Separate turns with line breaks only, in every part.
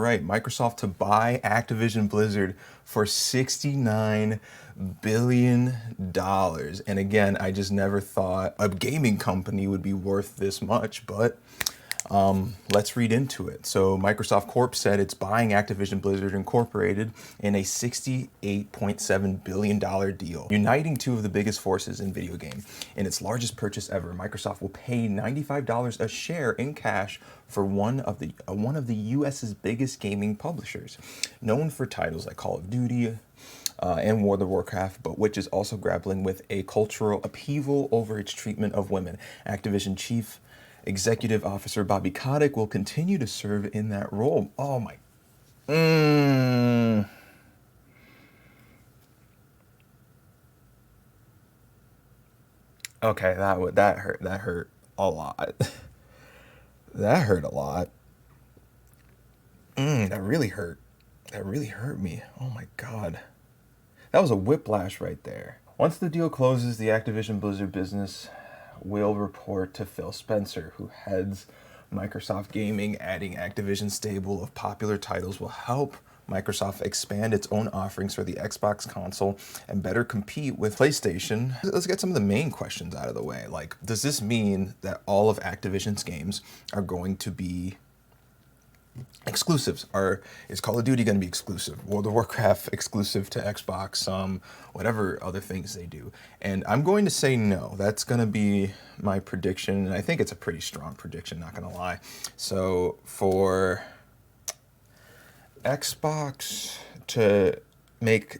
right, Microsoft to buy Activision Blizzard for $69 billion. And again, I just never thought a gaming company would be worth this much, but let's read into it. So Microsoft Corp said it's buying Activision Blizzard Incorporated in a $68.7 billion deal, uniting two of the biggest forces in video game. In its largest purchase ever, Microsoft will pay $95 a share in cash for one of the US's biggest gaming publishers, known for titles like Call of Duty, and World of Warcraft, but which is also grappling with a cultural upheaval over its treatment of women. Activision Chief Executive Officer Bobby Kotick will continue to serve in that role. Oh my. Okay, that hurt. That hurt a lot. That hurt a lot. That really hurt. That really hurt me. Oh my God. That was a whiplash right there. Once the deal closes, the Activision Blizzard business will report to Phil Spencer, who heads Microsoft Gaming. Adding Activision's stable of popular titles will help Microsoft expand its own offerings for the Xbox console and better compete with PlayStation. Let's get some of the main questions out of the way. Like, does this mean that all of Activision's games are going to be exclusives? Is Call of Duty going to be exclusive? World of Warcraft exclusive to Xbox? Whatever other things they do. And I'm going to say no. That's going to be my prediction. And I think it's a pretty strong prediction, not going to lie. So for Xbox to make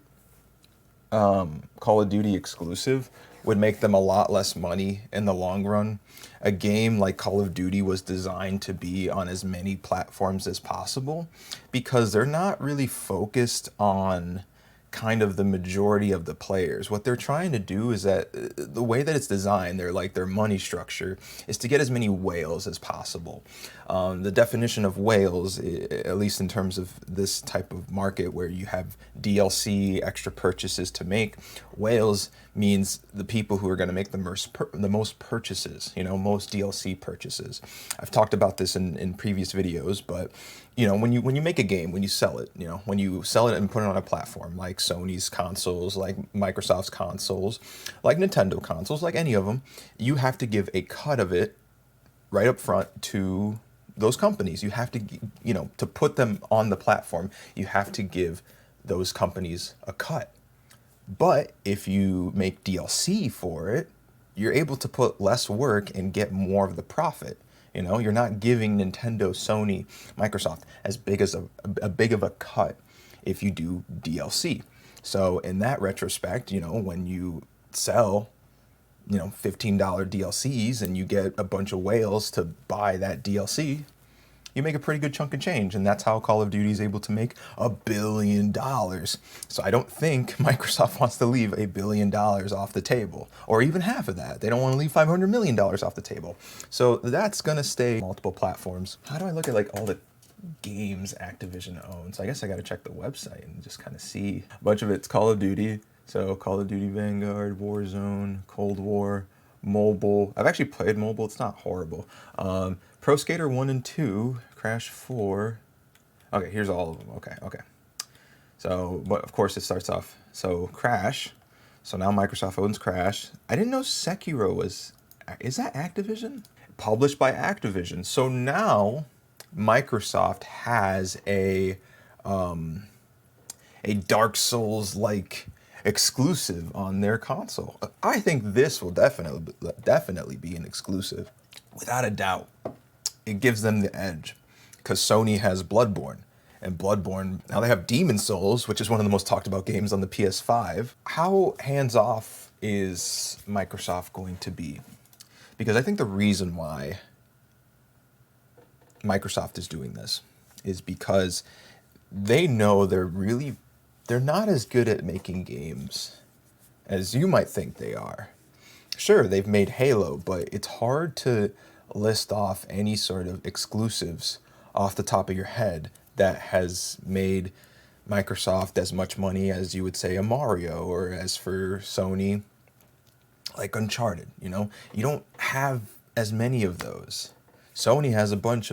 Call of Duty exclusive would make them a lot less money in the long run. A game like Call of Duty was designed to be on as many platforms as possible because they're not really focused on kind of the majority of the players. What they're trying to do is that the way that it's designed, their money structure is to get as many whales as possible. The definition of whales, at least in terms of this type of market where you have DLC, extra purchases to make, whales means the people who are going to make the most purchases, most DLC purchases. I've talked about this in previous videos, but when you make a game, when you sell it, when you sell it and put it on a platform like Sony's consoles, like Microsoft's consoles, like Nintendo consoles, like any of them, you have to give a cut of it right up front to those companies. You have to, to put them on the platform, you have to give those companies a cut. But if you make DLC for it, you're able to put less work and get more of the profit. You're not giving Nintendo, Sony, Microsoft as big of a cut if you do DLC. So in that retrospect, when you sell, $15 DLCs and you get a bunch of whales to buy that DLC, you make a pretty good chunk of change. And that's how Call of Duty is able to make $1 billion. So I don't think Microsoft wants to leave $1 billion off the table, or even half of that. They don't want to leave $500 million off the table. So that's going to stay multiple platforms. How do I look at all the games Activision owns? So I guess I got to check the website and just kind of see. A bunch of it's Call of Duty. So Call of Duty Vanguard, Warzone, Cold War, mobile. I've actually played mobile. It's not horrible. Pro Skater 1 and 2, Crash 4. Okay, here's all of them. Okay. So, but of course it starts off. So Crash. So now Microsoft owns Crash. I didn't know Sekiro is that Activision? Published by Activision. So now Microsoft has a Dark Souls-like exclusive on their console. I think this will definitely be an exclusive, without a doubt. It gives them the edge because Sony has Bloodborne, and Bloodborne, now they have Demon Souls, which is one of the most talked about games on the PS5. How hands-off is Microsoft going to be? Because I think the reason why Microsoft is doing this is because they know they're not as good at making games as you might think they are. Sure, they've made Halo, but it's hard to list off any sort of exclusives off the top of your head that has made Microsoft as much money as you would say a Mario, or as for Sony, like Uncharted. You don't have as many of those. Sony has a bunch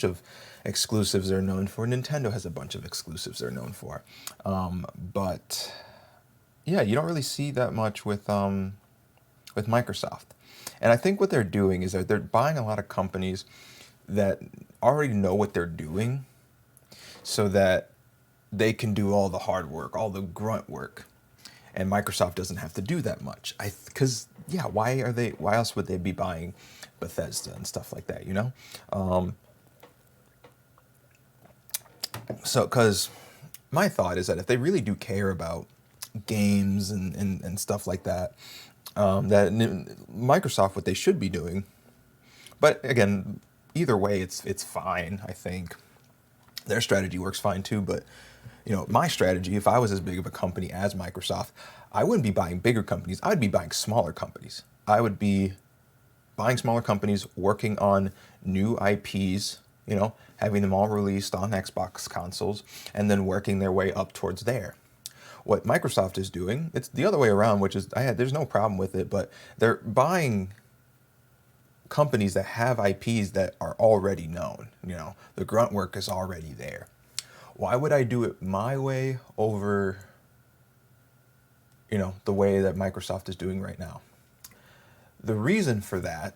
of exclusives they're known for. Nintendo has a bunch of exclusives they're known for. But yeah, you don't really see that much with Microsoft. And I think what they're doing is that they're buying a lot of companies that already know what they're doing so that they can do all the hard work, all the grunt work. And Microsoft doesn't have to do that much. Because yeah, why else would they be buying Bethesda and stuff like that, you know? So, because my thought is that if they really do care about games and stuff like that, Microsoft, what they should be doing, but again, either way, it's fine. I think their strategy works fine too. But my strategy, if I was as big of a company as Microsoft, I wouldn't be buying bigger companies. I would be buying smaller companies. I would be buying smaller companies, working on new IPs, having them all released on Xbox consoles, and then working their way up towards there. What Microsoft is doing, it's the other way around, which is there's no problem with it, but they're buying companies that have IPs that are already known. The grunt work is already there. Why would I do it my way over, the way that Microsoft is doing right now? The reason for that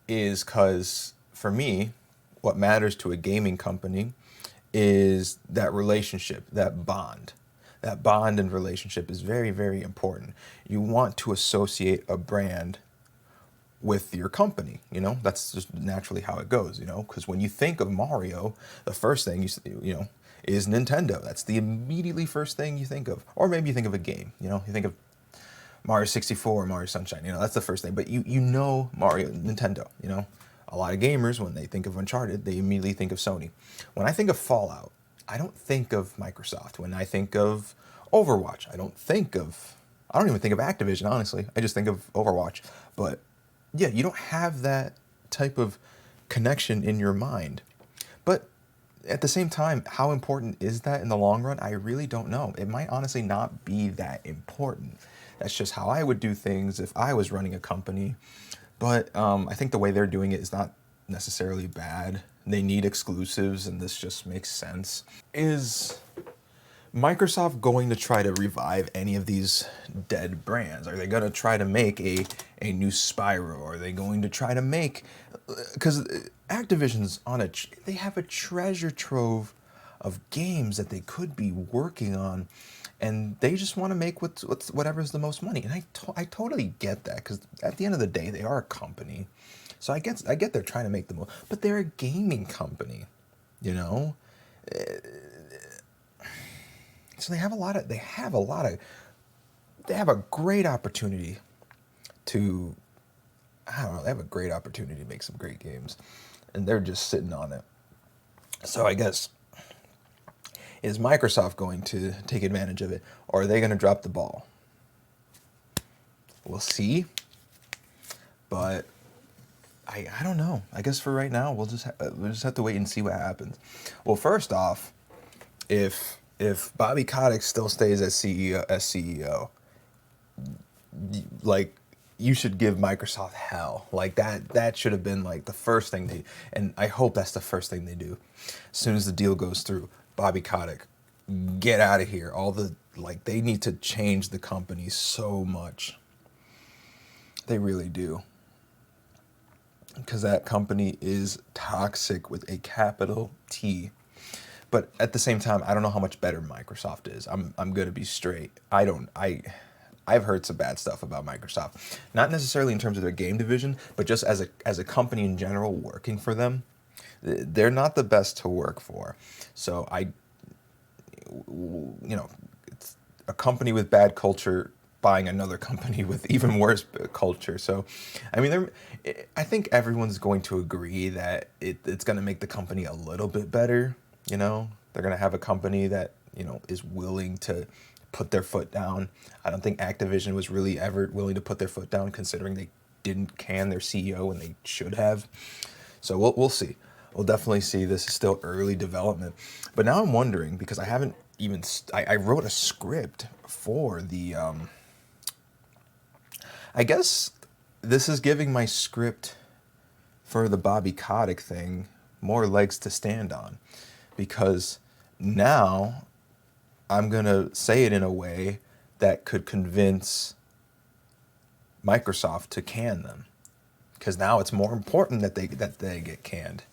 is because, for me, what matters to a gaming company is that relationship, that bond. That bond and relationship is very, very important. You want to associate a brand with your company, that's just naturally how it goes, because when you think of Mario, the first thing is Nintendo. That's the immediately first thing you think of. Or maybe you think of a game, you think of Mario 64, Mario Sunshine, that's the first thing. But you know Mario, Nintendo, A lot of gamers, when they think of Uncharted, they immediately think of Sony. When I think of Fallout, I don't think of Microsoft. When I think of Overwatch, I don't even think of Activision, honestly. I just think of Overwatch. But yeah, you don't have that type of connection in your mind. But at the same time, how important is that in the long run? I really don't know. It might honestly not be that important. That's just how I would do things if I was running a company. But I think the way they're doing it is not necessarily bad. They need exclusives, and this just makes sense. Is Microsoft going to try to revive any of these dead brands? Are they going to try to make a new Spyro? Are they going to try to make... Because Activision's they have a treasure trove of games that they could be working on, and they just want to make whatever's the most money. And I totally get that, because at the end of the day, they are a company. So I get they're trying to make the most, but they're a gaming company, So they have a great opportunity to, they have a great opportunity to make some great games, and they're just sitting on it. So I guess, is Microsoft going to take advantage of it, or are they going to drop the ball? We'll see. But I don't know. I guess for right now, we'll just have to wait and see what happens. Well, first off, if Bobby Kotick still stays as CEO, like, you should give Microsoft hell. Like, that should have been like the first thing and I hope that's the first thing they do. As soon as the deal goes through, Bobby Kotick, get out of here. They need to change the company so much. They really do. Because that company is toxic with a capital T. But at the same time, I don't know how much better Microsoft is. I'm gonna be straight. I've heard some bad stuff about Microsoft. Not necessarily in terms of their game division, but just as a company in general, working for them. They're not the best to work for. So it's a company with bad culture buying another company with even worse culture. So, I think everyone's going to agree that it's going to make the company a little bit better. They're going to have a company that, is willing to put their foot down. I don't think Activision was really ever willing to put their foot down, considering they didn't can their CEO when they should have. So we'll see. We'll definitely see. This is still early development. But now I'm wondering, because I haven't even... I wrote a script for the... I guess this is giving my script for the Bobby Kotick thing more legs to stand on, because now I'm going to say it in a way that could convince Microsoft to can them, because now it's more important that they get canned.